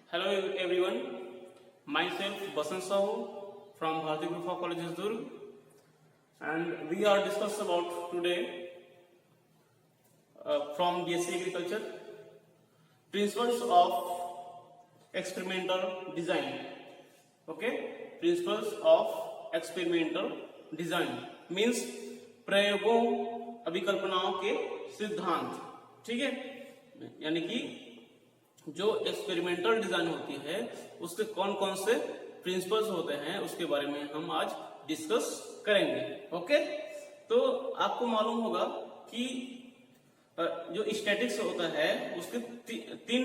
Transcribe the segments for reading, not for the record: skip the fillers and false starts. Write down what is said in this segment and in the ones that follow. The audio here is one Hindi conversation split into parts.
Hello everyone, myself Basant Sahu from Bharati Group of Colleges Durg, and we are discussing about today from BSc Agriculture principles of experimental design. Okay, principles of experimental design means प्रयोगों अभिकल्पनाओं के सिद्धांत. ठीक है, यानी कि जो एक्सपेरिमेंटल डिजाइन होती है उसके कौन कौन से प्रिंसिपल्स होते हैं उसके बारे में हम आज डिस्कस करेंगे. ओके, तो आपको मालूम होगा कि जो स्टैटिक्स होता है उसके तीन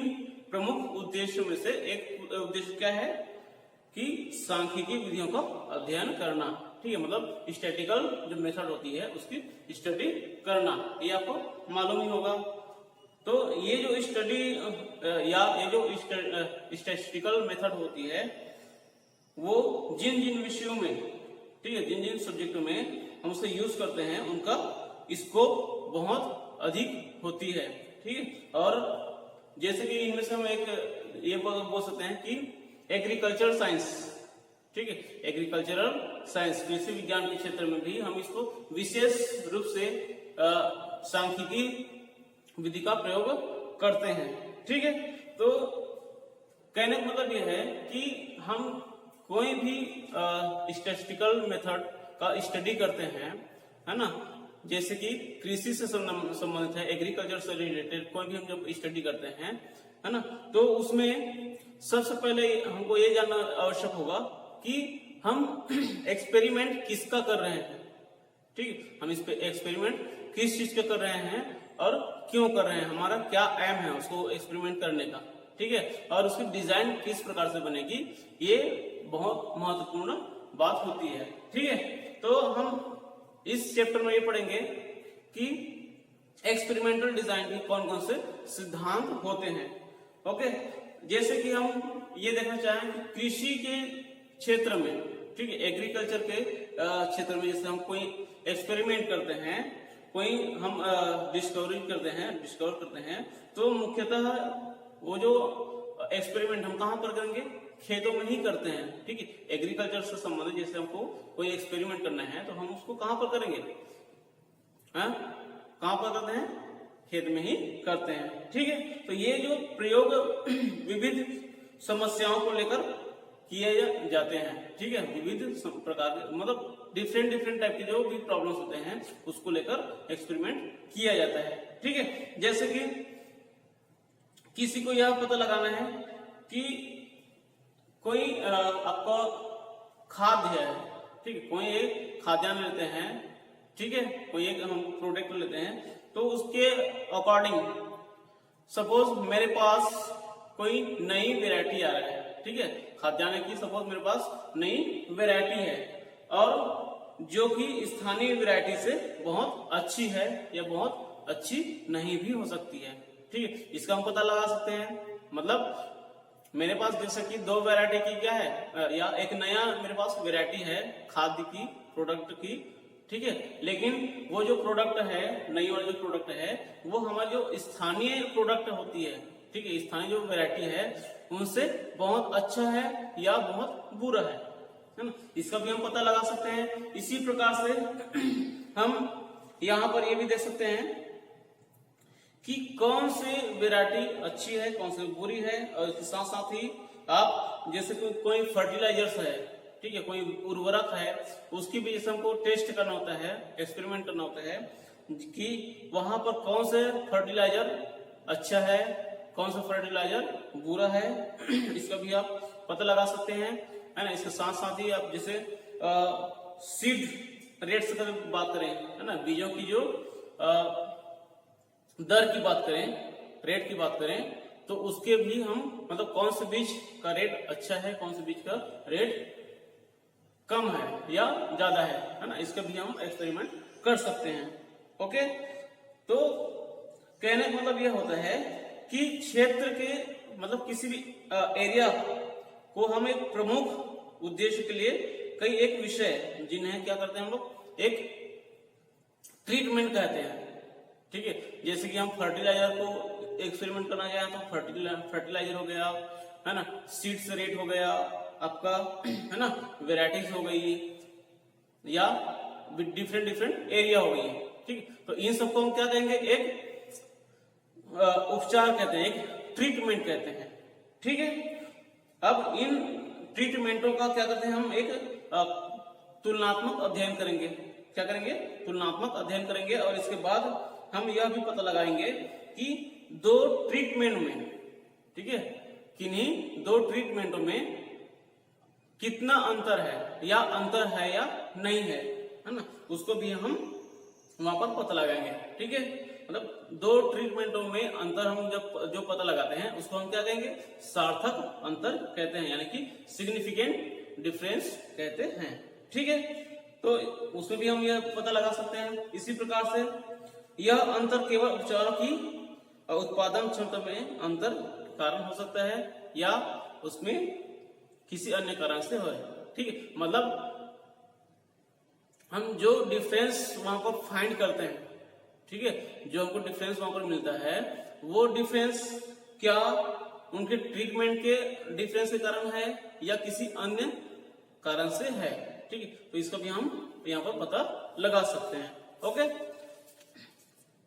प्रमुख उद्देश्यों में से एक उद्देश्य क्या है कि सांख्यिकी विधियों का अध्ययन करना. ठीक है, मतलब स्टैटिकल जो मेथड होती है उसकी स्टडी करना, ये आपको मालूम ही होगा. तो ये जो स्टडी या ये जो स्टैटिस्टिकल मेथड होती है वो जिन जिन विषयों में, ठीक है, जिन जिन सब्जेक्टों में हम उसे यूज करते हैं उनका स्कोप बहुत अधिक होती है. ठीक है, और जैसे कि इनमें से हम एक ये बोल सकते हैं कि एग्रीकल्चर साइंस, ठीक है, एग्रीकल्चरल साइंस कृषि विज्ञान के क्षेत्र में भी हम इसको विशेष रूप से सांख्यिकी विधि का प्रयोग करते हैं. ठीक है, तो कहने का मतलब यह है कि हम कोई भी स्टैटिस्टिकल मेथड का स्टडी करते हैं, है ना, जैसे कि कृषि से संबंधित है, एग्रीकल्चर से रिलेटेड कोई भी हम जब स्टडी करते हैं, है ना, तो उसमें सबसे पहले हमको ये जानना आवश्यक होगा कि हम एक्सपेरिमेंट किसका कर रहे हैं. ठीक है, हम इस पे एक्सपेरिमेंट किस चीज का कर रहे हैं और क्यों कर रहे हैं, हमारा क्या एम है उसको एक्सपेरिमेंट करने का. ठीक है, और उसकी डिजाइन किस प्रकार से बनेगी, ये बहुत महत्वपूर्ण बात होती है. ठीक है, तो हम इस चैप्टर में ये पढ़ेंगे कि एक्सपेरिमेंटल डिजाइन के कौन कौन से सिद्धांत होते हैं. ओके, जैसे कि हम ये देखना चाहें कि कृषि के क्षेत्र में, ठीक है, एग्रीकल्चर के क्षेत्र में जैसे हम कोई एक्सपेरिमेंट करते हैं, कोई हम डिस्कवर करते हैं, तो मुख्यतः वो जो एक्सपेरिमेंट हम कहाँ पर करेंगे, खेतों में ही करते हैं. ठीक है, एग्रीकल्चर से संबंधित जैसे हमको कोई एक्सपेरिमेंट करना है तो हम उसको कहाँ पर करेंगे, कहाँ पर करते हैं, खेत में ही करते हैं. ठीक है, तो ये जो प्रयोग विविध समस्याओं को लेकर किए जाते हैं. ठीक है, विविध प्रकार के मतलब डिफरेंट टाइप के जो भी प्रॉब्लम्स होते हैं उसको लेकर एक्सपेरिमेंट किया जाता है. ठीक है, जैसे कि किसी को यह पता लगाना है कि कोई आपका खाद्य है, ठीक है, कोई एक खाद्यान्न लेते हैं, ठीक है, कोई एक हम प्रोडक्ट लेते हैं, तो उसके अकॉर्डिंग सपोज मेरे पास कोई नई वेराइटी आ रहा है. ठीक है, खाद्यान्न की सपोज मेरे पास नई वेराइटी है और जो कि स्थानीय वेराइटी से बहुत अच्छी है या बहुत अच्छी नहीं भी हो सकती है. ठीक है, इसका हम पता लगा सकते हैं. मतलब मेरे पास जैसे कि दो वैरायटी की क्या है या एक नया मेरे पास वैरायटी है खाद्य की, प्रोडक्ट की. ठीक है, लेकिन वो जो प्रोडक्ट है, नई वाली जो प्रोडक्ट है, वो हमारी जो स्थानीय प्रोडक्ट होती है, ठीक है, स्थानीय जो वैरायटी है उनसे बहुत अच्छा है या बहुत बुरा है ना, इसका भी हम पता लगा सकते हैं. इसी प्रकार से हम यहाँ पर ये भी देख सकते हैं कि कौन सी वैरायटी अच्छी है, कौन सी बुरी है, और इसके साथ साथ ही आप जैसे कोई फर्टिलाइजर्स है, ठीक है, कोई उर्वरक है, उसकी भी जैसे हमको टेस्ट करना होता है, एक्सपेरिमेंट करना होता है कि वहां पर कौन से फर्टिलाइजर अच्छा है, कौन सा फर्टिलाइजर बुरा है, इसका भी आप पता लगा सकते हैं, है ना. इसके साथ साथ ही आप जैसे सीड रेट्स की बात करें, है ना, बीजों की जो दर की बात करें, रेट की बात करें, तो उसके भी हम मतलब कौन से बीज का रेट अच्छा है, कौन से बीज का रेट कम है या ज्यादा है ना, इसका भी हम एक्सपेरिमेंट कर सकते हैं. ओके, तो कहने का मतलब यह होता है कि क्षेत्र के मतलब किसी भी एरिया को हम एक प्रमुख उद्देश्य के लिए कई एक विषय जिन्हें क्या करते हैं हम लोग एक ट्रीटमेंट कहते हैं. जैसे कि हम फर्टिलाइजर को एक्सपेरिमेंट करना चाहें तो फर्टिलाइजर हो गया, है ना, सीड्स रेट हो गया आपका, है ना, वेराइटीज हो गई, या डिफरेंट डिफरेंट एरिया हो गई, ठीक है। तो इन सबको हम क्या कहेंगे, एक उपचार कहते हैं, एक ट्रीटमेंट कहते हैं, ठीक है। अब इन ट्रीटमेंटों का क्या करते हैं, हम एक तुलनात्मक अध्ययन करेंगे। क्या करेंगे, तुलनात्मक अध्ययन करेंगे, और इसके बाद हम यह भी पता लगाएंगे कि दो ट्रीटमेंट में, ठीक है, किन्हीं दो ट्रीटमेंटों में कितना अंतर है, या अंतर है या नहीं है ना, उसको भी हम वहां पर पता लगाएंगे, ठीक है। मतलब दो ट्रीटमेंटों में अंतर हम जब जो पता लगाते हैं उसको हम क्या कहेंगे, सार्थक अंतर कहते हैं, यानी कि सिग्निफिकेंट डिफरेंस कहते हैं, ठीक है। तो उसमें भी हम यह पता लगा सकते हैं। इसी प्रकार से यह अंतर केवल उपचारों की उत्पादन क्षमता में अंतर कारण हो सकता है, या उसमें किसी अन्य कारण से हो, ठीक है। मतलब हम जो डिफरेंस वहां पर फाइंड करते हैं, ठीक है, जो हमको डिफरेंस वहां पर मिलता है, वो डिफरेंस क्या उनके ट्रीटमेंट के डिफरेंस के कारण है या किसी अन्य कारण से है, ठीक है। तो इसका भी हम यहाँ पर पता लगा सकते हैं, ओके।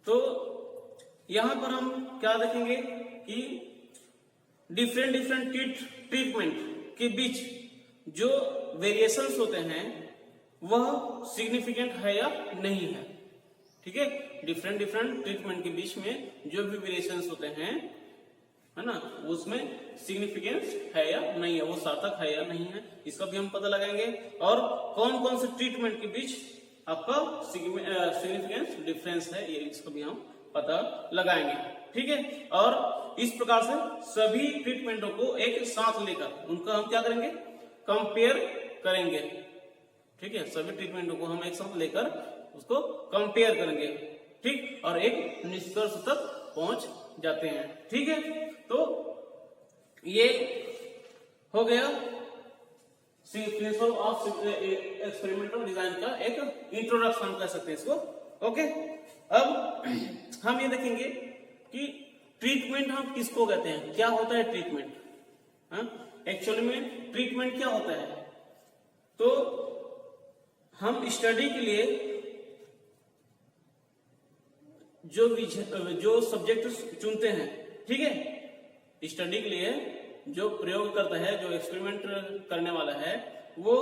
तो यहां पर हम क्या देखेंगे कि डिफरेंट डिफरेंट ट्रीटमेंट के बीच जो वेरिएशंस होते हैं वह सिग्निफिकेंट है या नहीं है, ठीक है। डिफरेंट डिफरेंट ट्रीटमेंट के बीच में जो भी वेरिएशंस होते हैं, है ना, उसमें सिग्निफिकेंस है या नहीं है, वो सार्थक है या नहीं है, इसका भी हम पता लगाएंगे। और कौन कौन से ट्रीटमेंट के बीच आपका सिग्निफिकेंस डिफरेंस है, ये इसको भी हम पता लगाएंगे, ठीक है। और इस प्रकार से सभी ट्रीटमेंटों को एक साथ लेकर उनका हम क्या करेंगे, कंपेयर करेंगे, ठीक है। सभी ट्रीटमेंटों को हम एक साथ लेकर उसको कंपेयर करेंगे, ठीक, और एक निष्कर्ष तक पहुंच जाते हैं, ठीक है। तो ये हो गया प्रिंसिपल ऑफ एक्सपेरिमेंटल डिजाइन का एक इंट्रोडक्शन कह सकते हैं इसको, ओके। अब हम ये देखेंगे कि ट्रीटमेंट हम किसको कहते हैं, क्या होता है ट्रीटमेंट, एक्चुअली में ट्रीटमेंट क्या होता है। तो हम स्टडी के लिए जो सब्जेक्ट चुनते हैं, ठीक है, स्टडी के लिए जो प्रयोग करता है, जो एक्सपेरिमेंट करने वाला है, वो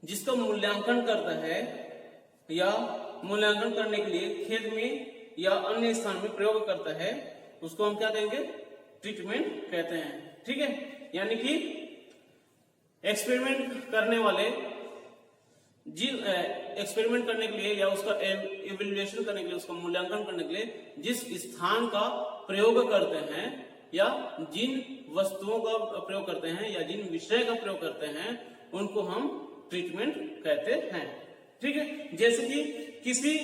जिसका मूल्यांकन करता है या मूल्यांकन करने के लिए खेत में या अन्य स्थान में प्रयोग करता है, उसको हम क्या कहेंगे, ट्रीटमेंट कहते हैं, ठीक है। यानी कि एक्सपेरिमेंट करने वाले जिन एक्सपेरिमेंट करने के लिए या उसका इवैल्यूएशन करने के लिए, उसका मूल्यांकन करने के लिए जिस स्थान का प्रयोग करते हैं या जिन वस्तुओं का प्रयोग करते हैं या जिन विषय का प्रयोग करते हैं, उनको हम ट्रीटमेंट कहते हैं, ठीक है। जैसे कि किसी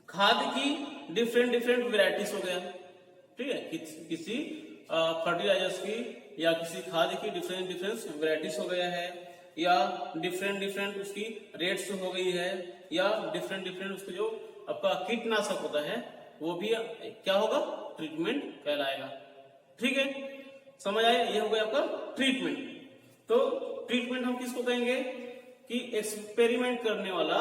खाद की डिफरेंट डिफरेंट वेराइटीज हो गया, ठीक है, किसी फर्टिलाइजर्स की या किसी खाद की डिफरेंट डिफरेंट वेराइटीज हो गया है, या डिफरेंट डिफरेंट उसकी रेट्स हो गई है, या डिफरेंट डिफरेंट उसके जो आपका कीटनाशक होता है वो भी क्या होगा, ट्रीटमेंट कहलाएगा, ठीक है। समझ आया, ये हो गया आपका ट्रीटमेंट। तो ट्रीटमेंट हम किसको कहेंगे कि एक्सपेरिमेंट करने वाला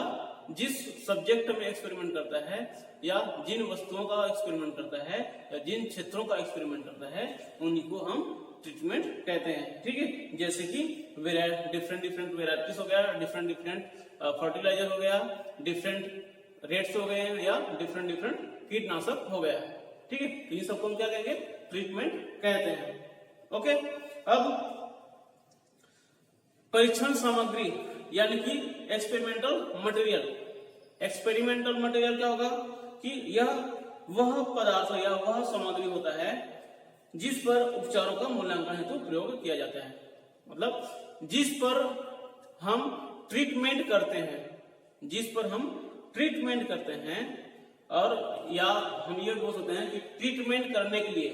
जिस सब्जेक्ट में एक्सपेरिमेंट करता है या जिन वस्तुओं का एक्सपेरिमेंट करता है या जिन क्षेत्रों का एक्सपेरिमेंट करता है, उन्हीं को हम ट्रीटमेंट कहते हैं, ठीक है। जैसे कि डिफरेंट डिफरेंट वेराइटीज हो गया, डिफरेंट डिफरेंट फर्टिलाइजर हो गया, डिफरेंट रेट्स हो गए, या डिफरेंट डिफरेंट कीटनाशक हो गया, ठीक है। तो ये सबको हम क्या कहेंगे, ट्रीटमेंट कहते हैं, ओके। अब परीक्षण सामग्री यानी कि एक्सपेरिमेंटल मटेरियल। एक्सपेरिमेंटल मटेरियल क्या होगा कि यह वह पदार्थ या वह सामग्री होता है जिस पर उपचारों का मूल्यांकन हेतु प्रयोग किया जाता है। मतलब जिस पर हम ट्रीटमेंट करते हैं, जिस पर हम ट्रीटमेंट करते हैं, और या हम ये बोल सकते हैं कि ट्रीटमेंट करने के लिए,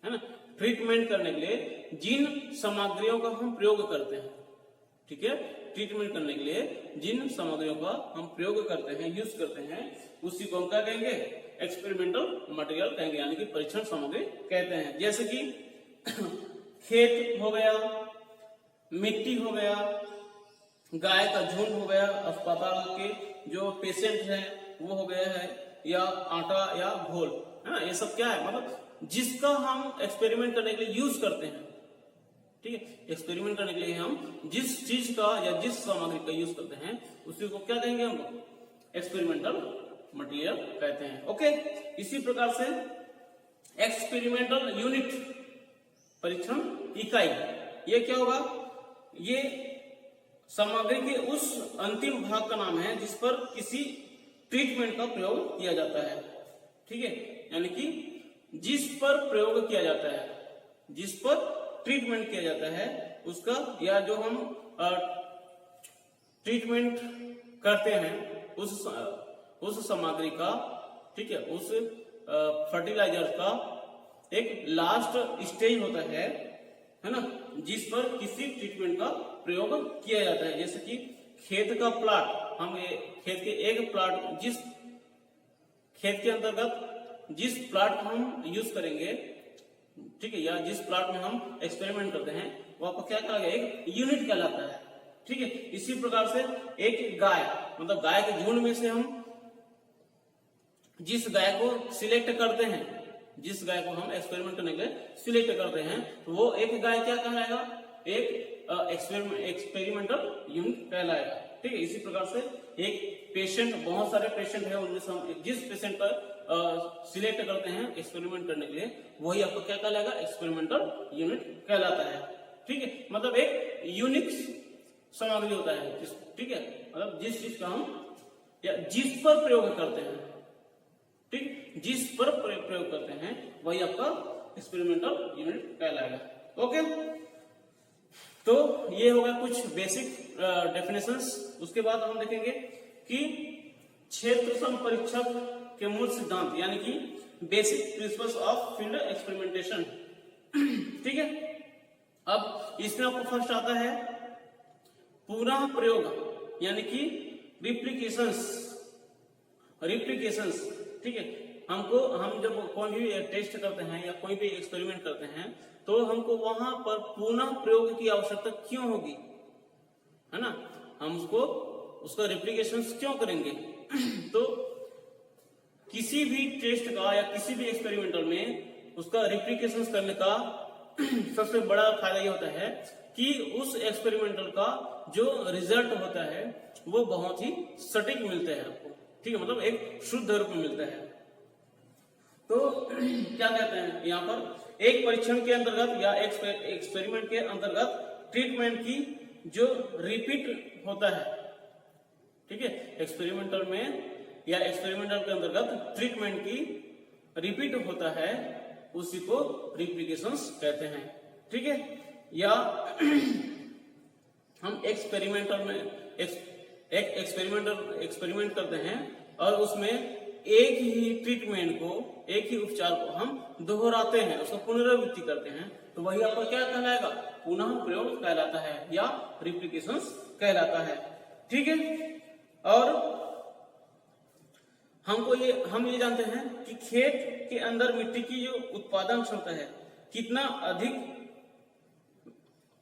है ना, ट्रीटमेंट करने के लिए जिन सामग्रियों का हम प्रयोग करते हैं, ठीक है, ट्रीटमेंट करने के लिए जिन सामग्रियों का हम प्रयोग करते हैं, यूज करते हैं, उसी को हम क्या कहेंगे, एक्सपेरिमेंटल मटेरियल कहेंगे, यानी कि परीक्षण सामग्री कहते हैं। जैसे कि खेत हो गया, मिट्टी हो गया, गाय का झुंड हो गया, अस्पताल के जो पेशेंट हैं वो हो गया है, या आटा या घोल, है ना, ये सब क्या है, मतलब जिसका हम एक्सपेरिमेंट करने के लिए यूज करते हैं। ठीक है, एक्सपेरिमेंट करने के लिए हम जिस चीज का या जिस सामग्री का यूज करते हैं उसी को क्या कहेंगे, हम एक्सपेरिमेंटल मटेरियल कहते हैं। ओके, इसी प्रकार से एक्सपेरिमेंटल यूनिट, परीक्षण इकाई, ये क्या होगा, ये सामग्री के उस अंतिम भाग का नाम है जिस पर किसी ट्रीटमेंट का प्रयोग किया जाता है। ठीक है, यानी कि जिस पर प्रयोग किया जाता है, जिस पर ट्रीटमेंट किया जाता है उसका, या जो हम ट्रीटमेंट करते हैं उस सामग्री का, ठीक है, उस फर्टिलाइजर का एक लास्ट स्टेज होता है ना, जिस पर किसी ट्रीटमेंट का प्रयोग किया जाता है। जैसे कि खेत का प्लाट, हम खेत के एक प्लाट, जिस खेत के अंतर्गत जिस प्लाट को हम यूज करेंगे, ठीक है, या जिस प्लाट में हम एक्सपेरिमेंट करते हैं वो आपको क्या कहा गया, एक यूनिट कहलाता है। ठीक है, इसी प्रकार से एक गाय, मतलब गाय के झुंड में से हम जिस गाय को सिलेक्ट करते हैं, जिस गाय को हम एक्सपेरिमेंट करने के लिए सिलेक्ट करते हैं, तो वो एक गाय क्या कहलाएगा, एक एक्सपेरिमेंटल यूनिट कहलाएगा। ठीक है, इसी प्रकार से एक पेशेंट, बहुत सारे पेशेंट है, उनमें से हम जिस पेशेंट पर सिलेक्ट करते हैं एक्सपेरिमेंट करने के लिए, वही आपको क्या कहलाएगा, एक्सपेरिमेंटल यूनिट कहलाता है। ठीक है, मतलब एक यूनिक सामग्री होता है, ठीक है, मतलब जिस चीज का हम या जिस पर प्रयोग करते हैं, ठीक, जिस पर प्रयोग करते हैं वही आपका एक्सपेरिमेंटल यूनिट कहलाएगा। ओके, तो ये होगा कुछ बेसिक डेफिनेशंस। उसके बाद हम देखेंगे कि क्षेत्र संपरीक्षक के मूल सिद्धांत, यानी कि basic principles of field experimentation. ठीक है, अब इसमें आपको फर्स्ट आता है पुनः प्रयोग, यानी कि रिप्लिकेशंस। ठीक है, हम जब कोई भी टेस्ट करते हैं या कोई भी एक्सपेरिमेंट करते हैं तो हमको वहां पर पुनः प्रयोग की आवश्यकता क्यों होगी, है ना, हम उसका रिप्लिकेशंस क्यों करेंगे। तो किसी भी टेस्ट का या किसी भी एक्सपेरिमेंटल में उसका रिप्लिकेशंस करने का सबसे बड़ा फायदा ये होता है कि उस एक्सपेरिमेंटल का जो रिजल्ट होता है वो बहुत ही सटीक मिलता है आपको। ठीक है, मतलब एक शुद्ध रूप में मिलता है। तो क्या कहते हैं यहाँ पर, एक परीक्षण के अंतर्गत या एक्सपेरिमेंट के अंतर्गत ट्रीटमेंट की जो रिपीट होता है, ठीक है, एक्सपेरिमेंटल में या एक्सपेरिमेंटल के अंतर्गत ट्रीटमेंट की रिपीट होता है, उसी को रिप्लिकेशंस कहते हैं। ठीक है, या हम एक्सपेरिमेंटल में एक्सपेरिमेंट करते हैं और उसमें एक ही ट्रीटमेंट को, एक ही उपचार को हम दोहराते हैं, उसका पुनरावृत्ति करते हैं, तो वही आपका क्या कहलाएगा, पुनः प्रयोग कहलाता है या रिप्लिकेशंस कहलाता है। ठीक है, और हम ये जानते हैं कि खेत के अंदर मिट्टी की जो उत्पादन क्षमता है कितना अधिक,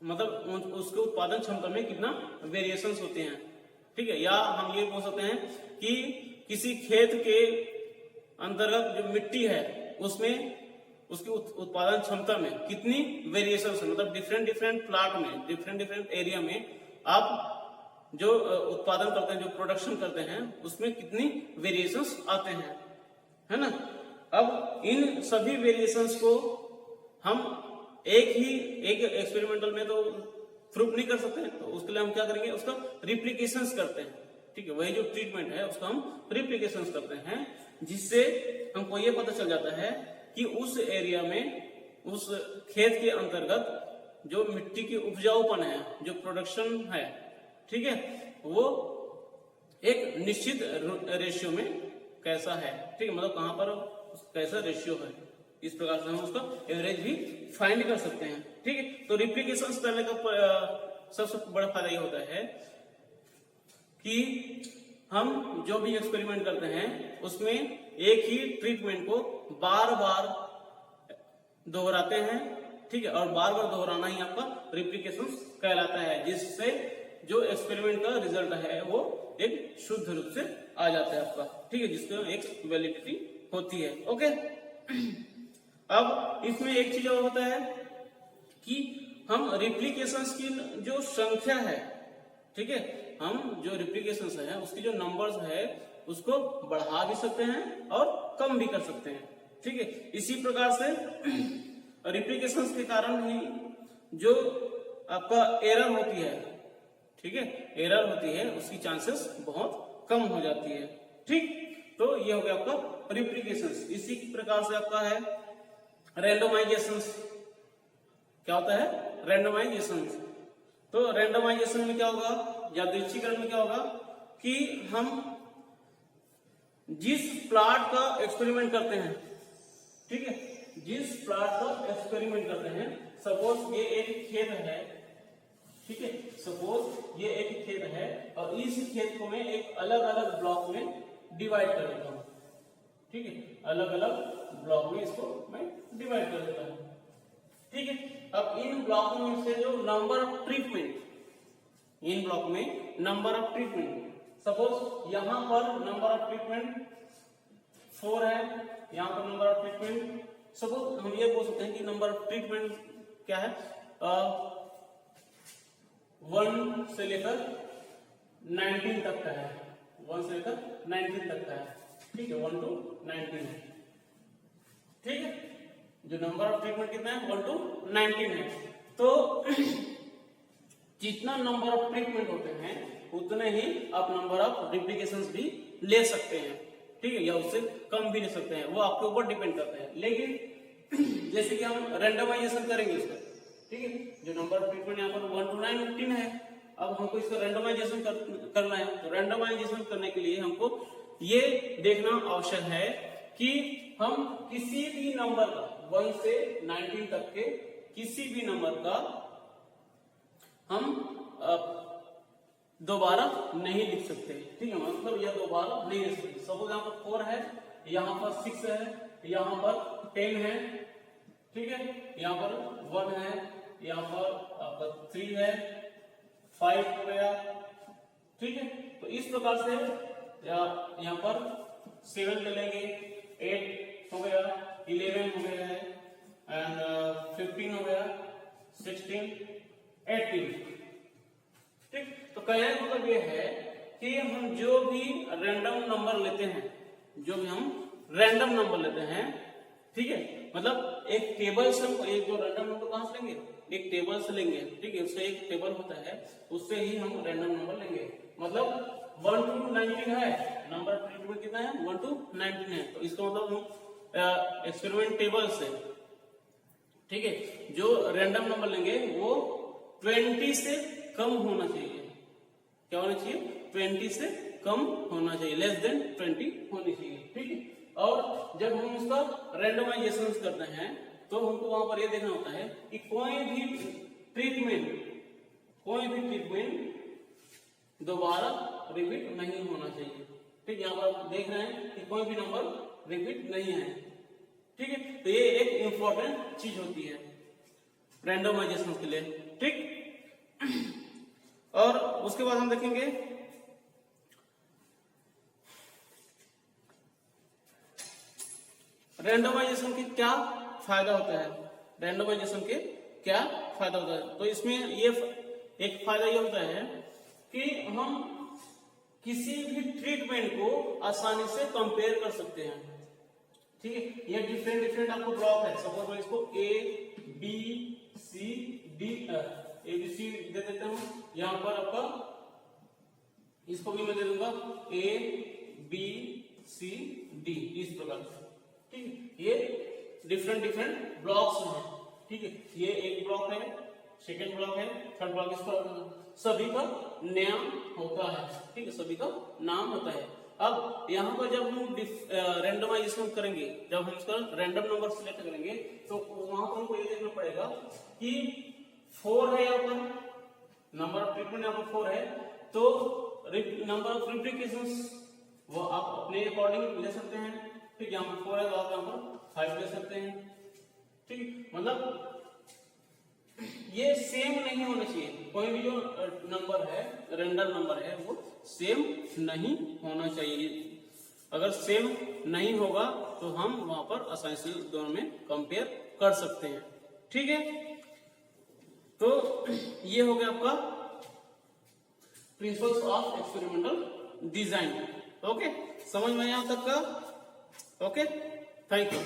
मतलब उसके उत्पादन क्षमता में कितना वेरिएशंस होते हैं। ठीक है, या हम ये बोल सकते हैं कि किसी खेत के अंतर्गत जो मिट्टी है उसमें उसकी उत्पादन क्षमता में कितनी वेरिएशंस है, मतलब डिफरेंट प्लाट में, डिफरेंट एरिया में आप जो उत्पादन करते हैं, जो प्रोडक्शन करते हैं, उसमें कितनी वेरिएशंस आते हैं, है ना। अब इन सभी वेरिएशंस को हम एक एक्सपेरिमेंटल में तो प्रूफ नहीं कर सकते, तो उसके लिए हम क्या करेंगे, उसका रिप्लिकेशंस करते हैं। ठीक है, वही जो ट्रीटमेंट है उसका हम रिप्लिकेशंस करते हैं, जिससे हमको ये पता चल जाता है कि उस एरिया में, उस खेत के अंतर्गत जो मिट्टी की उपजाऊपन है, जो प्रोडक्शन है, ठीक है, वो एक निश्चित रेशियो में कैसा है। ठीक है, मतलब कहां पर कैसा रेशियो है, इस प्रकार से हम उसका एवरेज भी फाइंड कर सकते हैं। ठीक है, तो रिप्लिकेशंस करने का सबसे बड़ा फायदा ये होता है कि हम जो भी एक्सपेरिमेंट करते हैं उसमें एक ही ट्रीटमेंट को बार बार दोहराते हैं। ठीक है, और बार बार दोहराना ही आपका रिप्लिकेशन कहलाता है, जिससे जो एक्सपेरिमेंट का रिजल्ट है वो एक शुद्ध रूप से आ जाता है आपका, ठीक है, जिसका एक वैलिडिटी होती है। ओके, अब इसमें एक चीज और होता है कि हम रिप्लिकेशंस की जो संख्या है, ठीक है, हम जो रिप्लिकेशंस है उसकी जो नंबर्स है उसको बढ़ा भी सकते हैं और कम भी कर सकते हैं, ठीक है। इसी प्रकार से रिप्लिकेशंस के कारण ही जो आपका एरर होती है, ठीक है, एरर होती है उसकी चांसेस बहुत कम हो जाती है, ठीक। तो ये हो गया आपका रिप्लिकेशंस। इसी प्रकार से आपका है रैंडमाइजेशंस। क्या होता है? रैंडमाइजेशंस। तो रैंडमाइजेशन में क्या होगा, यादृच्छिकरण में क्या होगा कि हम जिस प्लॉट का एक्सपेरिमेंट करते हैं, ठीक है, जिस प्लॉट का एक्सपेरिमेंट करते हैं, सपोज ये एक खेत है, ठीक है, सपोज ये एक खेत है और इस खेत को मैं एक अलग अलग ब्लॉक में डिवाइड कर देता हूं, ठीक है, अलग अलग ब्लॉक में इसको मैं डिवाइड कर देता हूं, ठीक है। अब इन ब्लॉकों में से जो number of treatment, in block में नंबर ऑफ ट्रीटमेंट, सपोज यहां पर नंबर ऑफ ट्रीटमेंट 4 है, यहां पर नंबर ऑफ ट्रीटमेंट, सपोज हम ये बोल सकते हैं कि नंबर ऑफ ट्रीटमेंट क्या है, 1 से लेकर 19 तक का है, 1 से लेकर 19 तक का है, ठीक है, 1 to 19, ठीक है। जो नंबर ऑफ ट्रीटमेंट कितना है, 1 to 19 है। तो जितना नंबर ऑफ ट्रीटमेंट होते हैं उतने ही आप नंबर ऑफ रिप्लिकेशंस भी ले सकते हैं, ठीक है, या उससे कम भी ले सकते हैं, वो आपके ऊपर डिपेंड करता है। लेकिन जैसे कि हम रैंडमाइजेशन करेंगे इसका, ठीक है, जो नंबर ऑफ ट्रीटमेंट यहाँ पर 1 to 19 है, अब हमको इसका रैंडमाइजेशन करना है। तो रैंडमाइजेशन करने के लिए हमको ये देखना आवश्यक है कि हम किसी भी नंबर का 1 से 19 तक के किसी भी नंबर का हम दोबारा नहीं लिख सकते, ठीक है, मतलब यह दोबारा नहीं लिख सकते। सपोज यहाँ पर 4 है, यहाँ पर 6 है, यहाँ पर 10 है, ठीक है, यहाँ पर 1 है, यहाँ पर आपका 3 है, 5 हो गया, ठीक है। तो इस प्रकार से यहाँ पर 7 ले लेंगे, 8 हो गया, 11 हो गया है, एंड 15 हो गया, 16, 18, ठीक। तो कहने का मतलब ये है कि हम जो भी रैंडम नंबर लेते हैं, जो भी हम रैंडम नंबर लेते हैं, ठीक है, मतलब एक टेबल से हम एक जो रैंडम नंबर कहां से लेंगे, एक टेबल से लेंगे, ठीक है, उसका एक टेबल होता है, उससे ही हम रैंडम नंबर लेंगे। मतलब 1 to 19 है, नंबर ऑफ ट्रीटमेंट कितना है, 1 to 19 है, तो इसका मतलब हम एक्सपेरिमेंट टेबल से, ठीक है, जो रैंडम नंबर लेंगे वो 20 से कम होना चाहिए। क्या होना चाहिए? 20 से कम होना चाहिए, लेस देन 20 होनी चाहिए, ठीक है। और जब हम उसका रैंडमाइजेशन करते हैं तो हमको वहां पर यह देखना होता है कि कोई भी ट्रीटमेंट दोबारा रिपीट नहीं होना चाहिए, ठीक है। यहाँ पर आप देख रहे हैं कि कोई भी नंबर रिपीट नहीं है, ठीक है। तो ये एक इंपॉर्टेंट चीज होती है रैंडमाइजेशन के लिए, ठीक। और उसके बाद हम देखेंगे रैंडमाइजेशन के क्या फायदा होता है, रैंडमाइजेशन के क्या फायदा होता है। तो इसमें ये एक फायदा ये होता है कि हम किसी भी ट्रीटमेंट को आसानी से कंपेयर कर सकते हैं, ठीक है। ये डिफरेंट आपको ब्लॉक है, सपोज मैं इसको A B C D ABC दे देता हूं, यहां पर आपका इसको भी मैं दे दूंगा A B C D, इस प्रकार से, ठीक है। ये डिफरेंट ब्लॉक्स हैं, ठीक है। ये एक ब्लॉक है, सेकेंड ब्लॉक है, थर्ड ब्लॉक, इसका सभी का नाम होता है, ठीक है, सभी का नाम होता है। अब यहाँ पर जब हम रैंडमाइजेशन करेंगे, जब हम इसका रैंडम नंबर सिलेक्ट करेंगे तो वहां पर हमको ये देखना पड़ेगा कि 4 है, यहाँ पर नंबर ऑफ ट्रीटमेंट यहाँ पर 4 है, तो नंबर ऑफ रिप्लिकेशंस वो आप अपने अकॉर्डिंग ले सकते हैं, ठीक। यहाँ पर 4 है तो आप यहाँ पर 5 ले सकते हैं, ठीक। मतलब ये सेम नहीं होना चाहिए, कोई भी जो नंबर है, रेंडम नंबर है, वो सेम नहीं होना चाहिए। अगर सेम नहीं होगा तो हम वहां पर आसानी से दोनों में कंपेयर कर सकते हैं। ठीक है, तो ये हो गया आपका principles of experimental design. Okay, समझ में आया अब तक का? Okay, thank you.